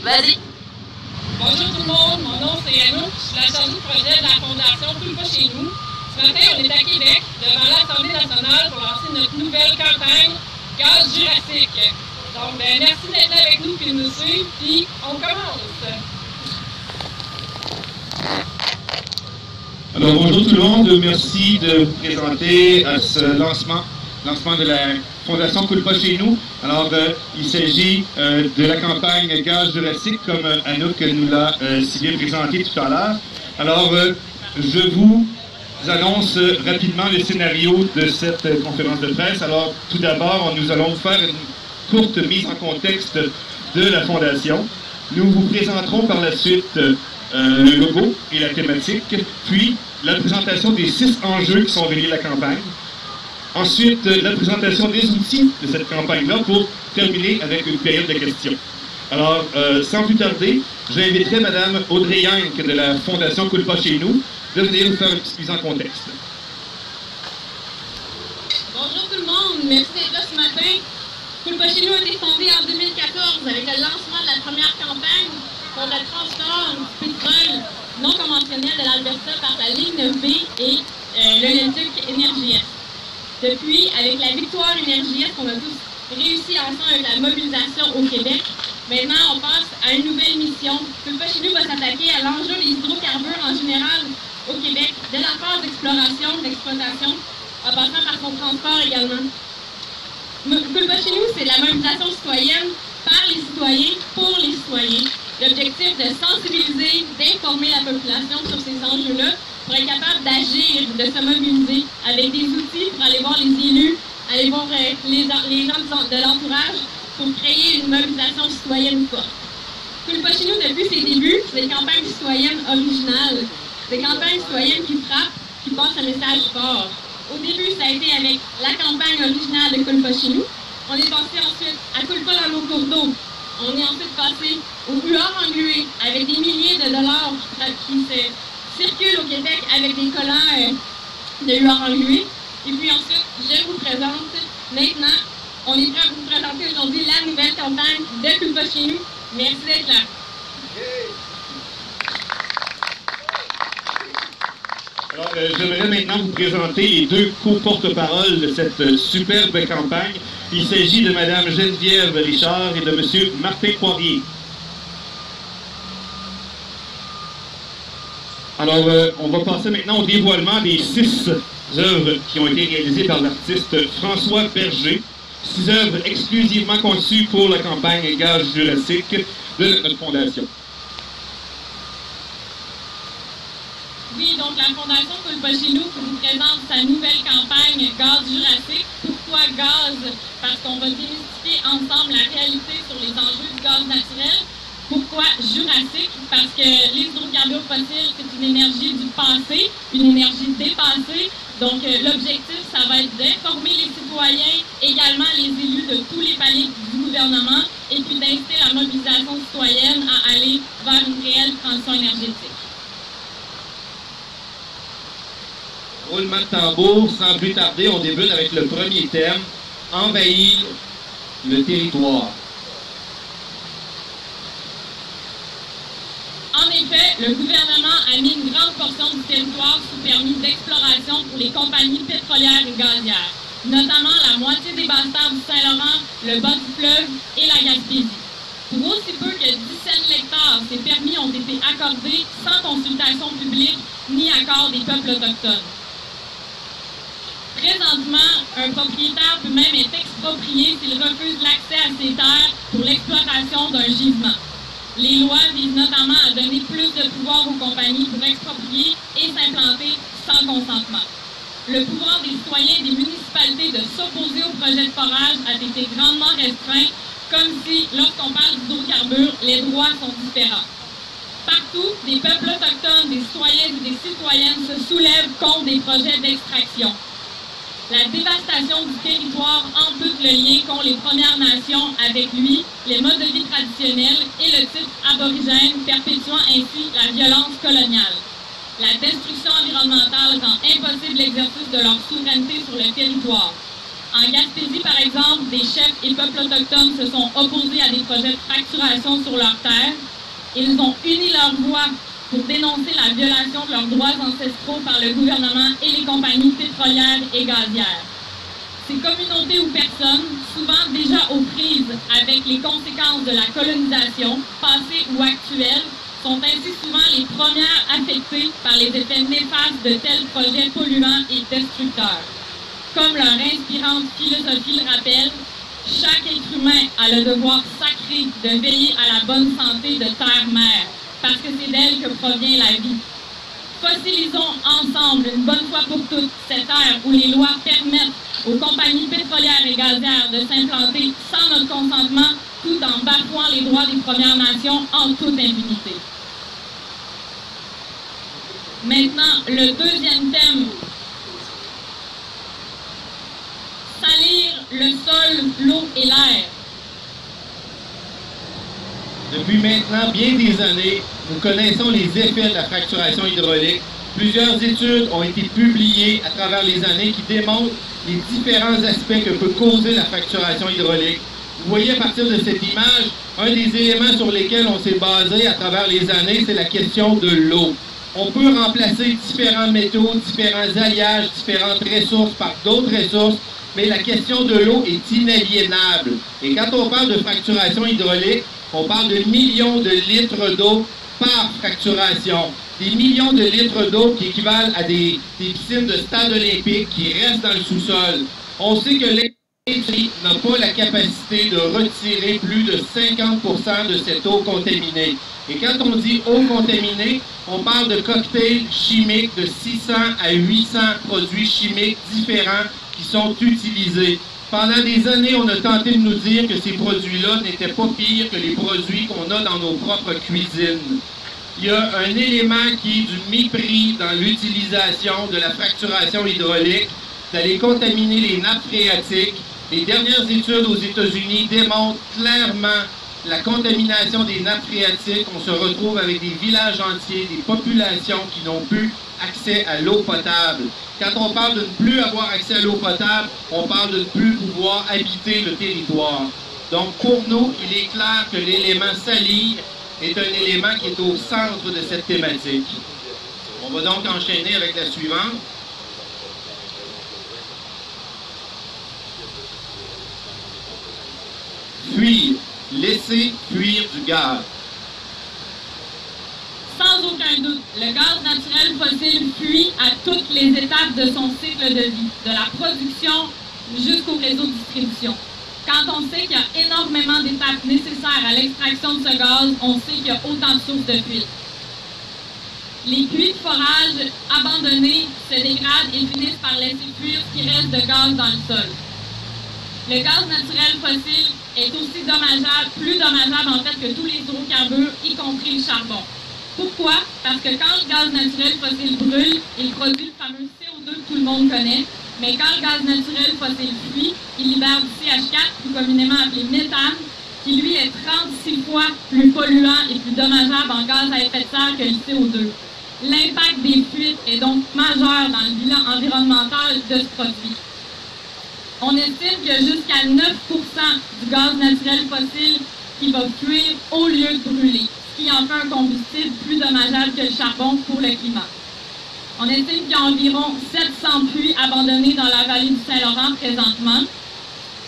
Vas-y. Bonjour tout le monde, mon nom c'est Anouk, je suis la chargée de projet de la Fondation Coule pas chez nous. Ce matin, on est à Québec, devant l'Assemblée nationale pour lancer notre nouvelle campagne Gaz Jurassique. Donc, merci d'être là avec nous et de nous suivre, puis on commence. Alors bonjour tout le monde, merci de vous présenter à ce lancement de la Fondation Coule pas chez nous. Alors il s'agit de la campagne Gaz Jurassique comme Anouk nous l'a si bien présenté tout à l'heure. Alors je vous annonce rapidement le scénario de cette conférence de presse. Alors tout d'abord nous allons faire une courte mise en contexte de la Fondation. Nous vous présenterons par la suite le logo et la thématique, puis la présentation des 6 enjeux qui sont reliés à la campagne. Ensuite, la présentation des outils de cette campagne-là pour terminer avec une période de questions. Alors, sans plus tarder, j'inviterai Mme Audrey Yank de la Fondation Coule pas chez nous de venir nous faire une petite mise en contexte. Bonjour tout le monde, merci d'être là ce matin. Coule pas chez nous a été fondée en 2014 avec le lancement de la première campagne pour le transport du pétrole non conventionnel de l'Alberta par la ligne 9B et l'Oléoduc Énergie Est. Depuis, avec la victoire Énergie Est qu'on a tous réussi ensemble avec la mobilisation au Québec, maintenant on passe à une nouvelle mission. Coule pas chez nous va s'attaquer à l'enjeu des hydrocarbures en général au Québec, de la phase d'exploration, d'exploitation, en passant par son transport également. Coule pas chez nous, c'est la mobilisation citoyenne par les citoyens, pour les citoyens. L'objectif de sensibiliser, d'informer la population sur ces enjeux-là pour être capable d'agir, de se mobiliser avec des outils pour aller voir les élus, aller voir les gens de l'entourage pour créer une mobilisation citoyenne forte. Coule pas chez nous, depuis ses débuts, c'est des campagnes citoyennes originales, des campagnes citoyennes qui frappent, qui passent un message fort. Au début, ça a été avec la campagne originale de Coule pas chez nous. On est passé ensuite à Coule pas dans nos cours d'eau. On est ensuite passé au huard englué avec des milliers de dollars qui circulent au Québec avec des collants de huard englué. Et puis ensuite, je vous présente maintenant, on est prêt à vous présenter aujourd'hui la nouvelle campagne de Coule pas chez nous. Merci d'être là. Alors, j'aimerais maintenant vous présenter les 2 co-porte-parole de cette superbe campagne. Il s'agit de Mme Geneviève Richard et de M. Martin Poirier. Alors, on va passer maintenant au dévoilement des 6 œuvres qui ont été réalisées par l'artiste François Berger. 6 œuvres exclusivement conçues pour la campagne Gaz Jurassique de notre fondation. Oui, donc la Fondation Coule pas chez nous qui vous présente sa nouvelle campagne Gaz Jurassique. Pourquoi gaz? Parce qu'on va démystifier ensemble la réalité sur les enjeux du gaz naturel. Pourquoi Jurassique? Parce que les hydrocarbures fossiles, c'est une énergie du passé, une énergie dépassée. Donc l'objectif, ça va être d'informer les citoyens, également les élus de tous les paliers du gouvernement, et puis d'inciter la mobilisation citoyenne à aller vers une réelle transition énergétique. Roulement de tambour, sans plus tarder, on débute avec le premier thème, envahir le territoire. En effet, le gouvernement a mis une grande portion du territoire sous permis d'exploration pour les compagnies pétrolières et gazières, notamment la moitié des basses-terres du Saint-Laurent, le bas du fleuve et la Gaspésie. Pour aussi peu que 17 000 hectares, ces permis ont été accordés sans consultation publique ni accord des peuples autochtones. Présentement, un propriétaire peut même être exproprié s'il refuse l'accès à ses terres pour l'exploitation d'un gisement. Les lois visent notamment à donner plus de pouvoir aux compagnies pour exproprier et s'implanter sans consentement. Le pouvoir des citoyens et des municipalités de s'opposer au projet de forage a été grandement restreint, comme si, lorsqu'on parle d'hydrocarbures, les droits sont différents. Partout, des peuples autochtones, des citoyens et des citoyennes se soulèvent contre des projets d'extraction. La dévastation du territoire ampute le lien qu'ont les Premières Nations avec lui, les modes de vie traditionnels et le titre aborigène, perpétuant ainsi la violence coloniale. La destruction environnementale rend impossible l'exercice de leur souveraineté sur le territoire. En Gaspésie, par exemple, des chefs et peuples autochtones se sont opposés à des projets de fracturation sur leurs terres. Ils ont uni leurs voix pour dénoncer la violation de leurs droits ancestraux par le gouvernement et les compagnies pétrolières et gazières. Ces communautés ou personnes, souvent déjà aux prises avec les conséquences de la colonisation, passée ou actuelle, sont ainsi souvent les premières affectées par les effets néfastes de tels projets polluants et destructeurs. Comme leur inspirante philosophie le rappelle, chaque être humain a le devoir sacré de veiller à la bonne santé de terre-mère, parce que c'est d'elle que provient la vie. Fossilisons ensemble, une bonne fois pour toutes, cette ère où les lois permettent aux compagnies pétrolières et gazières de s'implanter sans notre consentement, tout en bafouant les droits des Premières Nations en toute impunité. Maintenant, le deuxième thème. Salir le sol, l'eau et l'air. Depuis maintenant bien des années, nous connaissons les effets de la fracturation hydraulique. Plusieurs études ont été publiées à travers les années qui démontrent les différents aspects que peut causer la fracturation hydraulique. Vous voyez à partir de cette image, un des éléments sur lesquels on s'est basé à travers les années, c'est la question de l'eau. On peut remplacer différents métaux, différents alliages, différentes ressources par d'autres ressources, mais la question de l'eau est inaliénable. Et quand on parle de fracturation hydraulique, on parle de millions de litres d'eau par fracturation. Des millions de litres d'eau qui équivalent à des piscines de stade olympique qui restent dans le sous-sol. On sait que l'industrie n'a pas la capacité de retirer plus de 50% de cette eau contaminée. Et quand on dit eau contaminée, on parle de cocktails chimiques de 600 à 800 produits chimiques différents qui sont utilisés. Pendant des années, on a tenté de nous dire que ces produits-là n'étaient pas pires que les produits qu'on a dans nos propres cuisines. Il y a un élément qui est du mépris dans l'utilisation de la fracturation hydraulique, d'aller contaminer les nappes phréatiques. Les dernières études aux États-Unis démontrent clairement la contamination des nappes phréatiques. On se retrouve avec des villages entiers, des populations qui n'ont plus accès à l'eau potable. Quand on parle de ne plus avoir accès à l'eau potable, on parle de ne plus pouvoir habiter le territoire. Donc pour nous, il est clair que l'élément salir est un élément qui est au centre de cette thématique. On va donc enchaîner avec la suivante. Fuir. Laisser fuir du gaz. Sans aucun doute, le gaz naturel fossile fuit à toutes les étapes de son cycle de vie, de la production jusqu'au réseau de distribution. Quand on sait qu'il y a énormément d'étapes nécessaires à l'extraction de ce gaz, on sait qu'il y a autant de sources de fuite. Les puits de forage abandonnés se dégradent et finissent par laisser fuir ce qui reste de gaz dans le sol. Le gaz naturel fossile est aussi dommageable, plus dommageable en fait que tous les hydrocarbures, y compris le charbon. Pourquoi? Parce que quand le gaz naturel fossile brûle, il produit le fameux CO2 que tout le monde connaît, mais quand le gaz naturel fossile fuit, il libère du CH4, plus communément appelé méthane, qui lui est 36 fois plus polluant et plus dommageable en gaz à effet de serre que le CO2. L'impact des fuites est donc majeur dans le bilan environnemental de ce produit. On estime qu'il y a jusqu'à 9% du gaz naturel fossile qui va fuir au lieu de brûler, ce qui en fait un combustible plus dommageable que le charbon pour le climat. On estime qu'il y a environ 700 puits abandonnés dans la vallée du Saint-Laurent présentement.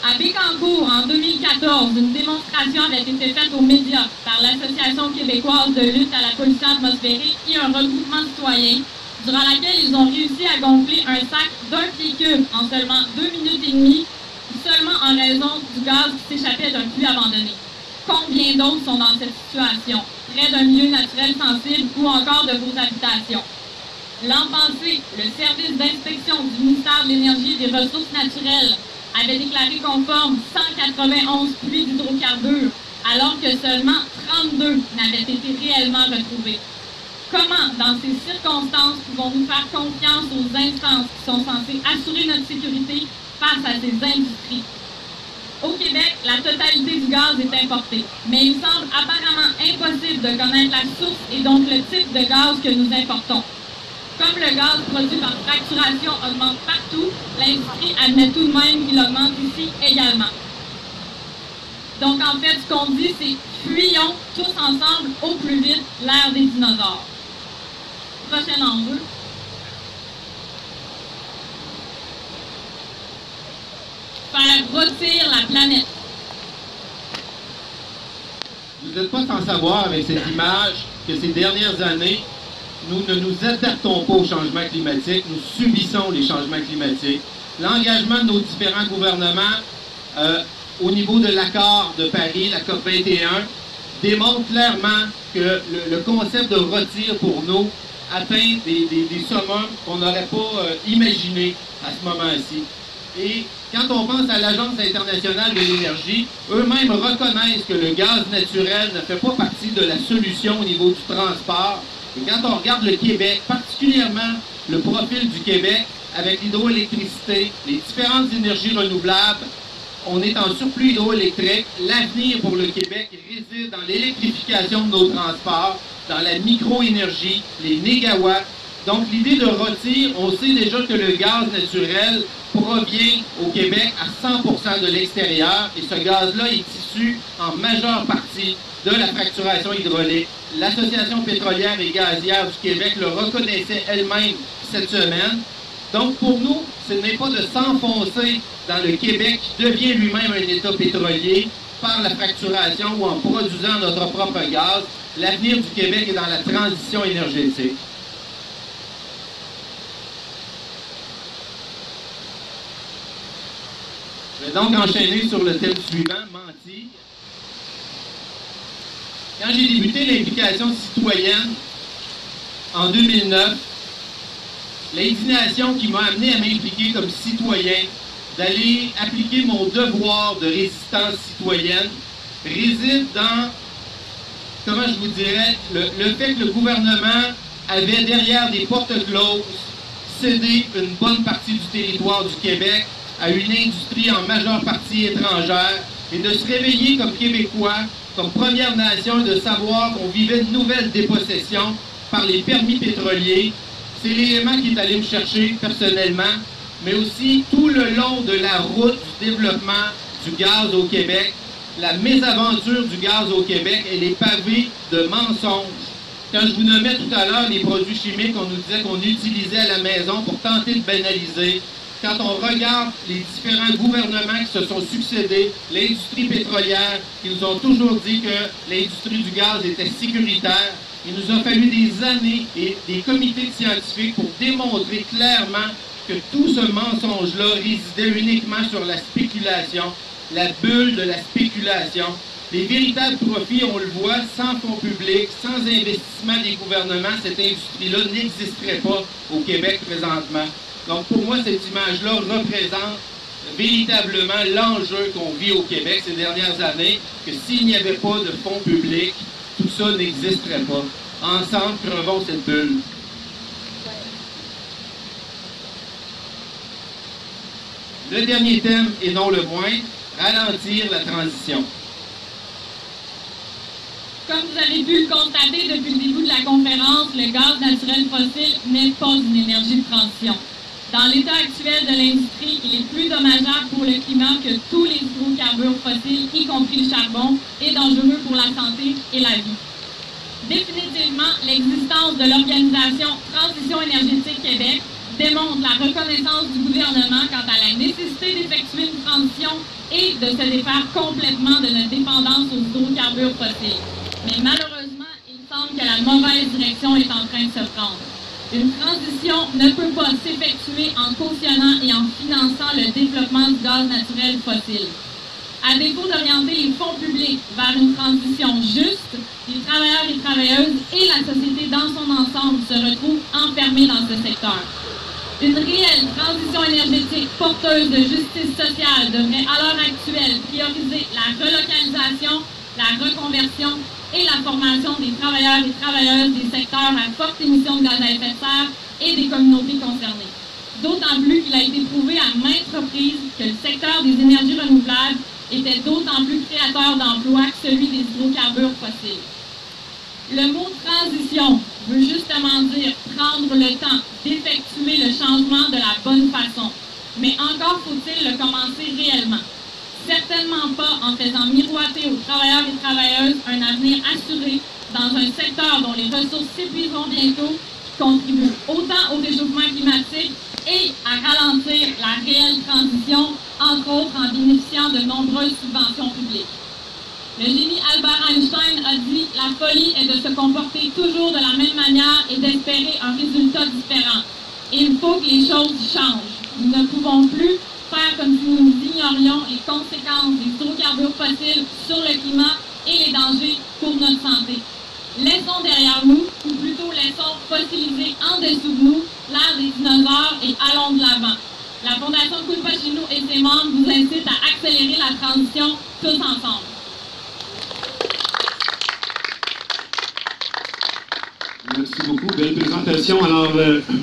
À Bécancour, en 2014, une démonstration avait été faite aux médias par l'Association québécoise de lutte à la pollution atmosphérique et un regroupement citoyen, durant laquelle ils ont réussi à gonfler un sac d'1 pied cube en seulement 2 minutes et demie, seulement en raison du gaz qui s'échappait d'un puits abandonné. Combien d'autres sont dans cette situation, près d'un milieu naturel sensible ou encore de vos habitations? L'an passé, le service d'inspection du ministère de l'Énergie et des Ressources naturelles avait déclaré conforme 191 puits d'hydrocarbures, alors que seulement 32 n'avaient été réellement retrouvés. Comment, dans ces circonstances, pouvons-nous faire confiance aux instances qui sont censées assurer notre sécurité face à ces industries? Au Québec, la totalité du gaz est importée, mais il semble apparemment impossible de connaître la source et donc le type de gaz que nous importons. Comme le gaz produit par fracturation augmente partout, l'industrie admet tout de même qu'il augmente ici également. Donc en fait, ce qu'on dit, c'est fuyons tous ensemble au plus vite l'ère des dinosaures. Prochaine enjeu. Faire rôtir la planète. Vous n'êtes pas sans savoir avec cette image que ces dernières années, nous ne nous adaptons pas au changement climatique, nous subissons les changements climatiques. L'engagement de nos différents gouvernements au niveau de l'accord de Paris, la COP 21, démontre clairement que le concept de retire pour nous atteint des sommets qu'on n'aurait pas imaginés à ce moment-ci. Et quand on pense à l'Agence internationale de l'énergie, eux-mêmes reconnaissent que le gaz naturel ne fait pas partie de la solution au niveau du transport. Et quand on regarde le Québec, particulièrement le profil du Québec, avec l'hydroélectricité, les différentes énergies renouvelables, on est en surplus hydroélectrique. L'avenir pour le Québec réside dans l'électrification de nos transports, dans la microénergie, les mégawatts. Donc l'idée de retire, on sait déjà que le gaz naturel provient au Québec à 100% de l'extérieur et ce gaz-là est issu en majeure partie de la fracturation hydraulique. L'Association pétrolière et gazière du Québec le reconnaissait elle-même cette semaine. Donc pour nous, ce n'est pas de s'enfoncer dans le Québec qui devient lui-même un État pétrolier par la fracturation ou en produisant notre propre gaz. L'avenir du Québec est dans la transition énergétique. Je vais donc enchaîner sur le thème suivant, mentir. Quand j'ai débuté l'implication citoyenne en 2009, l'indignation qui m'a amené à m'impliquer comme citoyen, d'aller appliquer mon devoir de résistance citoyenne, réside dans, comment je vous dirais, le fait que le gouvernement avait derrière des portes closes cédé une bonne partie du territoire du Québec à une industrie en majeure partie étrangère et de se réveiller comme Québécois, comme Première Nation, de savoir qu'on vivait une nouvelle dépossession par les permis pétroliers. C'est l'élément qui est allé me chercher personnellement, mais aussi tout le long de la route du développement du gaz au Québec. La mésaventure du gaz au Québec, elle est pavée de mensonges. Quand je vous nommais tout à l'heure les produits chimiques, on nous disait qu'on utilisait à la maison pour tenter de banaliser. Quand on regarde les différents gouvernements qui se sont succédés, l'industrie pétrolière, qui nous ont toujours dit que l'industrie du gaz était sécuritaire, il nous a fallu des années et des comités scientifiques pour démontrer clairement que tout ce mensonge-là résidait uniquement sur la spéculation, la bulle de la spéculation. Les véritables profits, on le voit, sans fonds publics, sans investissement des gouvernements, cette industrie-là n'existerait pas au Québec présentement. Donc pour moi, cette image-là représente véritablement l'enjeu qu'on vit au Québec ces dernières années, que s'il n'y avait pas de fonds publics, tout ça n'existerait pas. Ensemble, crevons cette bulle. Le dernier thème, et non le moins, ralentir la transition. Comme vous avez pu le constater depuis le début de la conférence, le gaz naturel fossile n'est pas une énergie de transition. Dans l'état actuel de l'industrie, il est plus dommageable pour le climat que tous les hydrocarbures fossiles, y compris le charbon, et dangereux pour la santé et la vie. Définitivement, l'existence de l'organisation Transition énergétique Québec démontre la reconnaissance du gouvernement quant à la nécessité d'effectuer une transition et de se défaire complètement de notre dépendance aux hydrocarbures fossiles. Mais malheureusement, il semble que la mauvaise direction est en train de se prendre. Une transition ne peut pas s'effectuer en cautionnant et en finançant le développement du gaz naturel fossile. À défaut d'orienter les fonds publics vers une transition juste, les travailleurs et travailleuses et la société dans son ensemble se retrouvent enfermés dans ce secteur. Une réelle transition énergétique porteuse de justice sociale devrait à l'heure actuelle prioriser la relocalisation, la reconversion et la formation des travailleurs et travailleuses des secteurs à forte émission de gaz à effet de serre et des communautés concernées. D'autant plus qu'il a été prouvé à maintes reprises que le secteur des énergies renouvelables était d'autant plus créateur d'emplois que celui des hydrocarbures fossiles. Le mot transition veut justement dire prendre le temps d'effectuer le changement de la bonne façon. Mais encore faut-il le commencer réellement. Certainement pas en faisant miroiter aux travailleurs et travailleuses un avenir assuré dans un secteur dont les ressources s'épuiseront bientôt, qui contribue autant au réchauffement climatique et à ralentir la réelle transition, entre autres en bénéficiant de nombreuses subventions publiques. Le génie Albert Einstein a dit « La folie est de se comporter toujours de la même manière et d'espérer un résultat différent. Il faut que les choses changent. Nous ne pouvons plus faire comme si nous ignorions les conséquences des hydrocarbures fossiles sur le climat et les dangers pour notre santé. Laissons derrière nous, ou plutôt laissons fossiliser en dessous de nous l'ère des dinosaures et allons de l'avant. La Fondation Culpacino et ses membres vous incitent à accélérer la transition tous ensemble. » Merci beaucoup. Belle présentation. Alors,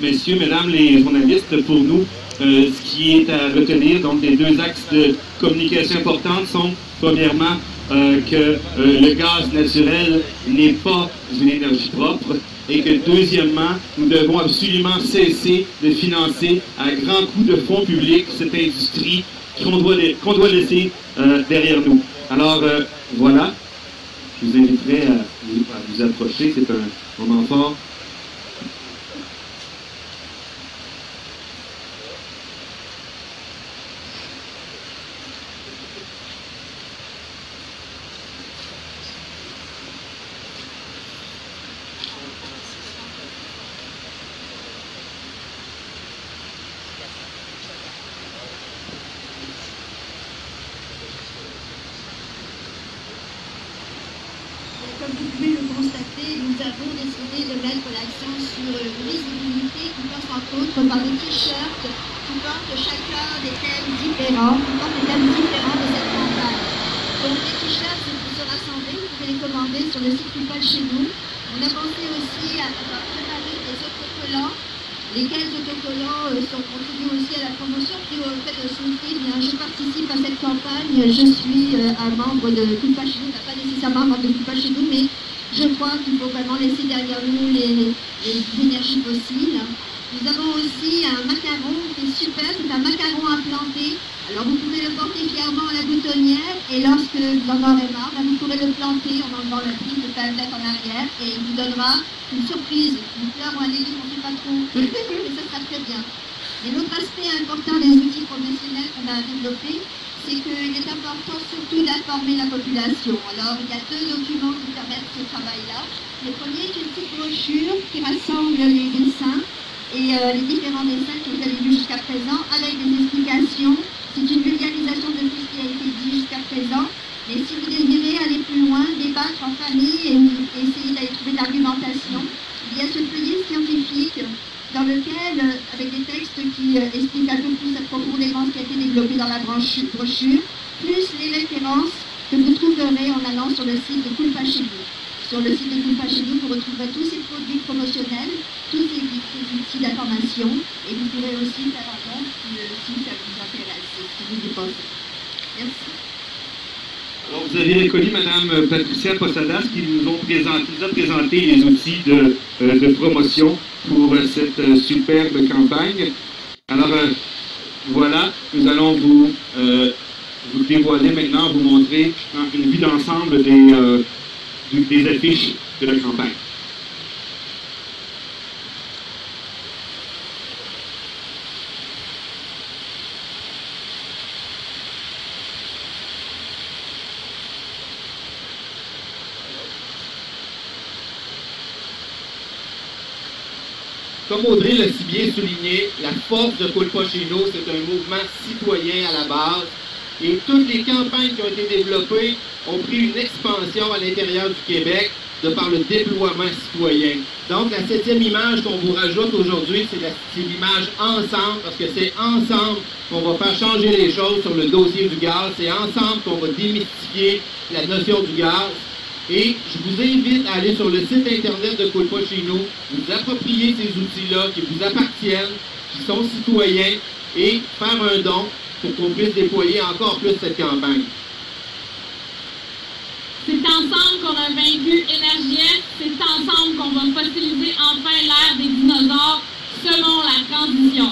messieurs, mesdames les journalistes, pour nous, ce qui est à retenir, donc les deux axes de communication importants sont, premièrement, que le gaz naturel n'est pas une énergie propre et que, deuxièmement, nous devons absolument cesser de financer à grands coups de fonds publics cette industrie qu'on doit laisser derrière nous. Alors, voilà. Je vous inviterai à vous approcher. C'est un moment fort. Comme vous pouvez le constater, nous avons décidé de mettre l'accent sur le visibilité qui passe entre autres par des t-shirts qui portent chacun des thèmes différents, de cette campagne. Donc les t-shirts, c'est pour se rassembler, vous pouvez les commander sur le site Culpa chez nous. On a pensé aussi à préparer des autocollants, lesquels autocollants contribuent aussi à la promotion. Puis au fait de soutenir, je participe à cette campagne, je suis un membre de Culpa chez nous, pas nécessairement un membre de Culpa chez nous, mais je crois qu'il faut vraiment laisser derrière nous les énergies fossiles. Nous avons aussi un macaron qui est super, c'est un macaron implanté. Alors vous pouvez le porter fièrement à la boutonnière et lorsque vous en aurez marre, vous pourrez le planter en enlevant la prise de palette en arrière et il vous donnera une surprise, une fleur ou un légume, on ne sait pas trop, mais ça sera très bien. Et l'autre aspect important des outils professionnels qu'on a développés, c'est qu'il est important surtout d'informer la population. Alors il y a deux documents qui permettent ce travail-là. Le premier est une petite brochure qui rassemble les dessins et les différents dessins que vous avez vus jusqu'à présent avec des explications. C'est une vulgarisation de tout ce qui a été dit jusqu'à présent. Et si vous désirez aller plus loin, débattre en famille et essayer d'aller trouver de l'argumentation, il y a ce feuillet scientifique dans lequel, avec des textes qui expliquent un peu plus profondément ce qui a été développé dans la brochure, plus les références que vous trouverez en allant sur le site de Culpa chez vous. Sur le site de Culpa chez vous, vous retrouverez tous ces produits promotionnels, tous ces outils d'information, et vous pourrez aussi faire un don si ça vous intéresse, si vous y pensez. Merci. Alors, vous avez reconnu Mme Patricia Posadas qui nous a présenté les outils de promotion pour cette superbe campagne. Alors, voilà, nous allons vous dévoiler maintenant, vous montrer une vue d'ensemble des affiches de la campagne. Comme Audrey l'a si bien souligné, la force de Culpacino, c'est un mouvement citoyen à la base. Et toutes les campagnes qui ont été développées ont pris une expansion à l'intérieur du Québec de par le déploiement citoyen. Donc, la 7e image qu'on vous rajoute aujourd'hui, c'est l'image ensemble, parce que c'est ensemble qu'on va faire changer les choses sur le dossier du gaz. C'est ensemble qu'on va démystifier la notion du gaz. Et je vous invite à aller sur le site internet de Culpacino, vous approprier ces outils-là qui vous appartiennent, qui sont citoyens, et faire un don pour qu'on puisse déployer encore plus cette campagne. C'est ensemble qu'on a vaincu Énergie-Est. C'est ensemble qu'on va fossiliser enfin l'ère des dinosaures selon la transition.